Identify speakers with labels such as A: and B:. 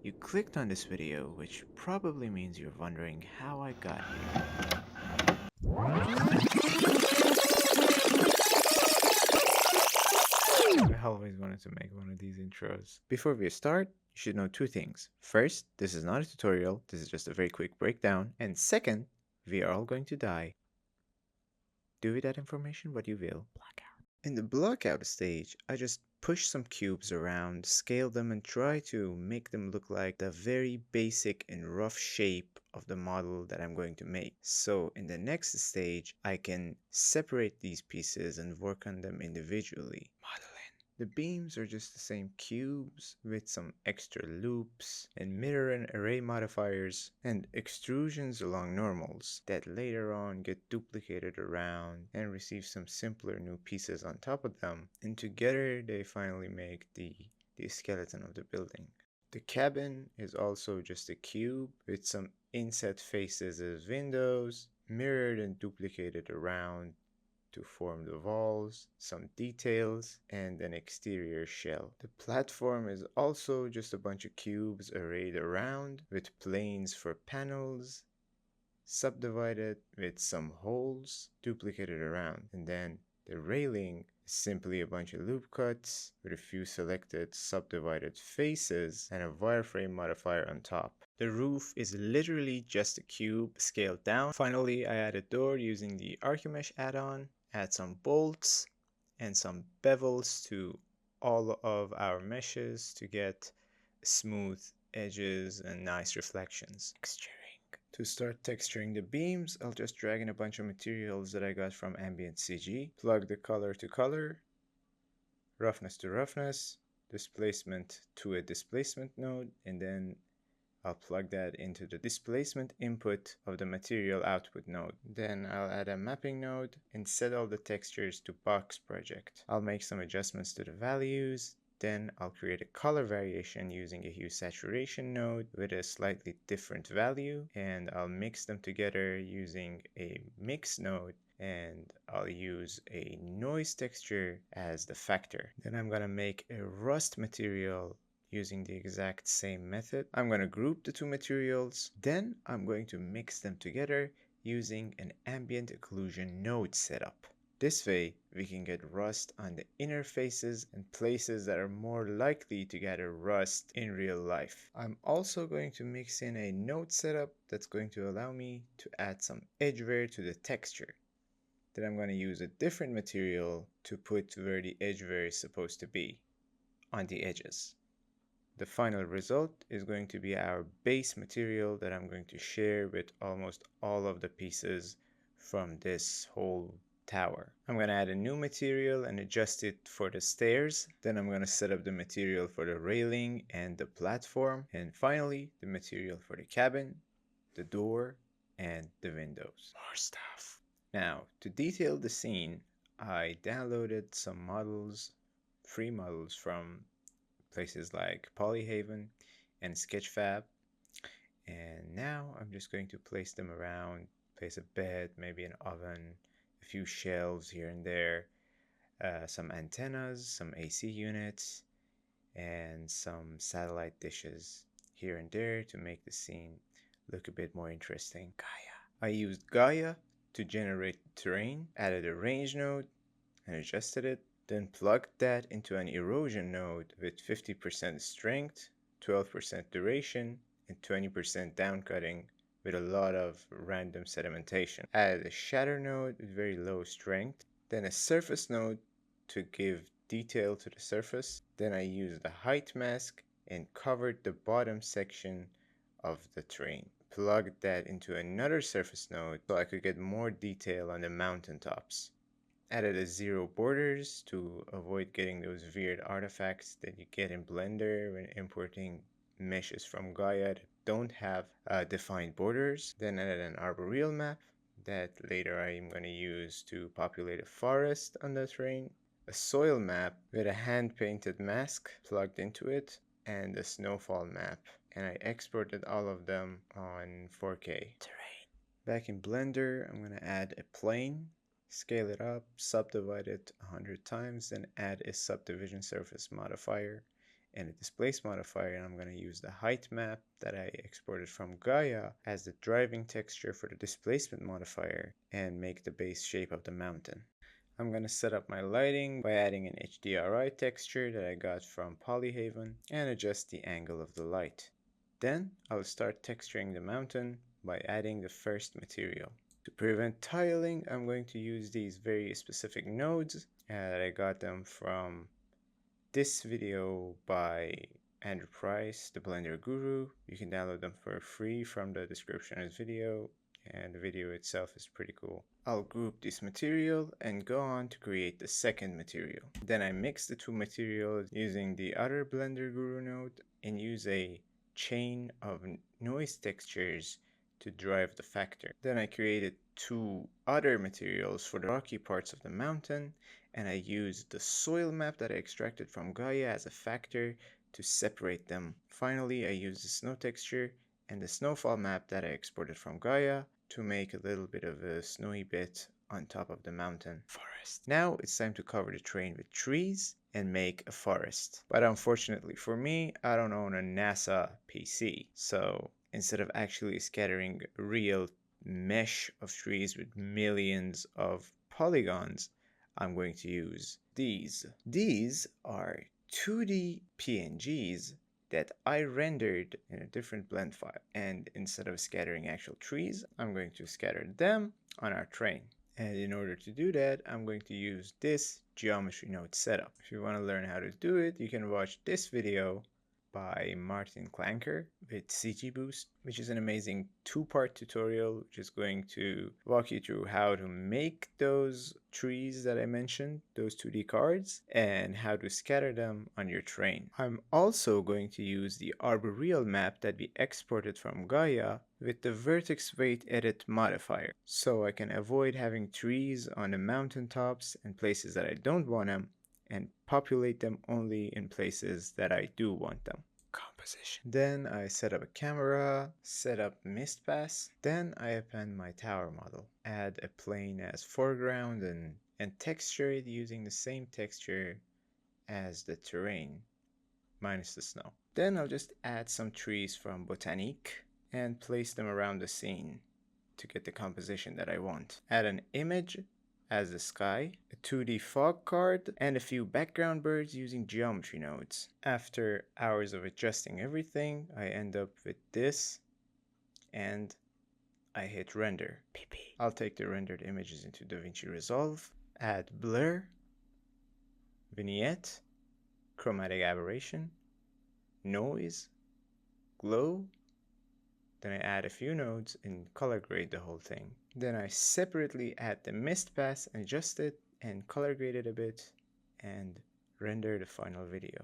A: You clicked on this video, which probably means you're wondering how I got here. I always wanted to make one of these intros. Before we start, you should know two things. First, this is not a tutorial, this is just a very quick breakdown. And second, we are all going to die. Do with that information what you will. In the blockout stage, I just push some cubes around, scale them, and try to make them look like the very basic and rough shape of the model that I'm going to make. So in the next stage, I can separate these pieces and work on them individually. Modeling. The beams are just the same cubes with some extra loops and mirror and array modifiers and extrusions along normals that later on get duplicated around and receive some simpler new pieces on top of them, and together they finally make the skeleton of the building. The cabin is also just a cube with some inset faces as windows, mirrored and duplicated around to form the walls, some details, and an exterior shell. The platform is also just a bunch of cubes arrayed around with planes for panels, subdivided with some holes duplicated around. And then the railing is simply a bunch of loop cuts with a few selected subdivided faces and a wireframe modifier on top. The roof is literally just a cube scaled down. Finally, I add a door using the Archimesh add-on, add some bolts and some bevels to all of our meshes to get smooth edges and nice reflections. Texturing. To start texturing the beams, I'll just drag in a bunch of materials that I got from Ambient CG, plug the color to color, roughness to roughness, displacement to a displacement node, and then I'll plug that into the displacement input of the material output node. Then I'll add a mapping node and set all the textures to box project. I'll make some adjustments to the values. Then I'll create a color variation using a hue saturation node with a slightly different value, and I'll mix them together using a mix node, and I'll use a noise texture as the factor. Then I'm gonna make a rust material using the exact same method. I'm going to group the two materials, then I'm going to mix them together using an ambient occlusion node setup. This way, we can get rust on the inner faces and places that are more likely to gather rust in real life. I'm also going to mix in a node setup that's going to allow me to add some edge wear to the texture. Then I'm going to use a different material to put where the edge wear is supposed to be, on the edges. The final result is going to be our base material that I'm going to share with almost all of the pieces from this whole tower. I'm going to add a new material and adjust it for the stairs. Then I'm going to set up the material for the railing and the platform. And finally, the material for the cabin, the door, and the windows. More stuff. Now, to detail the scene, I downloaded some models, free models from places like Polyhaven and Sketchfab, and now I'm just going to place them around, place a bed, maybe an oven, a few shelves here and there, some antennas, some AC units, and some satellite dishes here and there to make the scene look a bit more interesting. Gaia. I used Gaia to generate terrain, added a range node, and adjusted it. Then plug that into an erosion node with 50% strength, 12% duration, and 20% downcutting with a lot of random sedimentation. Added a shatter node with very low strength, then a surface node to give detail to the surface. Then I used a height mask and covered the bottom section of the terrain. Plugged that into another surface node so I could get more detail on the mountaintops. Added a zero borders to avoid getting those weird artifacts that you get in Blender when importing meshes from Gaia that don't have defined borders. Then added an arboreal map that later I'm going to use to populate a forest on the terrain. A soil map with a hand-painted mask plugged into it, and a snowfall map. And I exported all of them on 4K. Terrain. Back in Blender, I'm going to add a plane, scale it up, subdivide it 100 times, then add a subdivision surface modifier, and a displace modifier, and I'm going to use the height map that I exported from Gaia as the driving texture for the displacement modifier and make the base shape of the mountain. I'm going to set up my lighting by adding an HDRI texture that I got from Polyhaven and adjust the angle of the light. Then I'll start texturing the mountain by adding the first material. To prevent tiling, I'm going to use these very specific nodes that I got them from this video by Andrew Price, the Blender Guru. You can download them for free from the description of this video, and the video itself is pretty cool. I'll group this material and go on to create the second material. Then I mix the two materials using the other Blender Guru node and use a chain of noise textures to drive the factor. Then I created two other materials for the rocky parts of the mountain, and I used the soil map that I extracted from Gaia as a factor to separate them. Finally, I used the snow texture and the snowfall map that I exported from Gaia to make a little bit of a snowy bit on top of the mountain forest. Now it's time to cover the terrain with trees and make a forest. But unfortunately for me, I don't own a NASA PC, so instead of actually scattering a real mesh of trees with millions of polygons, I'm going to use these. These are 2D PNGs that I rendered in a different blend file. And instead of scattering actual trees, I'm going to scatter them on our terrain. And in order to do that, I'm going to use this geometry node setup. If you want to learn how to do it, you can watch this video by Martin Clanker with CG Boost, which is an amazing two-part tutorial which is going to walk you through how to make those trees that I mentioned, those 2D cards, and how to scatter them on your terrain. I'm also going to use the arboreal map that we exported from Gaia with the vertex weight edit modifier, so I can avoid having trees on the mountaintops and places that I don't want them, and populate them only in places that I do want them. Composition. Then I set up a camera, set up mist pass. Then I append my tower model. Add a plane as foreground and texture it using the same texture as the terrain, minus the snow. Then I'll just add some trees from Botanique and place them around the scene to get the composition that I want. Add an image as the sky, a 2D fog card, and a few background birds using geometry nodes. After hours of adjusting everything, I end up with this, and I hit render. I'll take the rendered images into DaVinci Resolve, add blur, vignette, chromatic aberration, noise, glow. Then I add a few nodes and color grade the whole thing. Then I separately add the mist pass and adjust it and color grade it a bit and render the final video.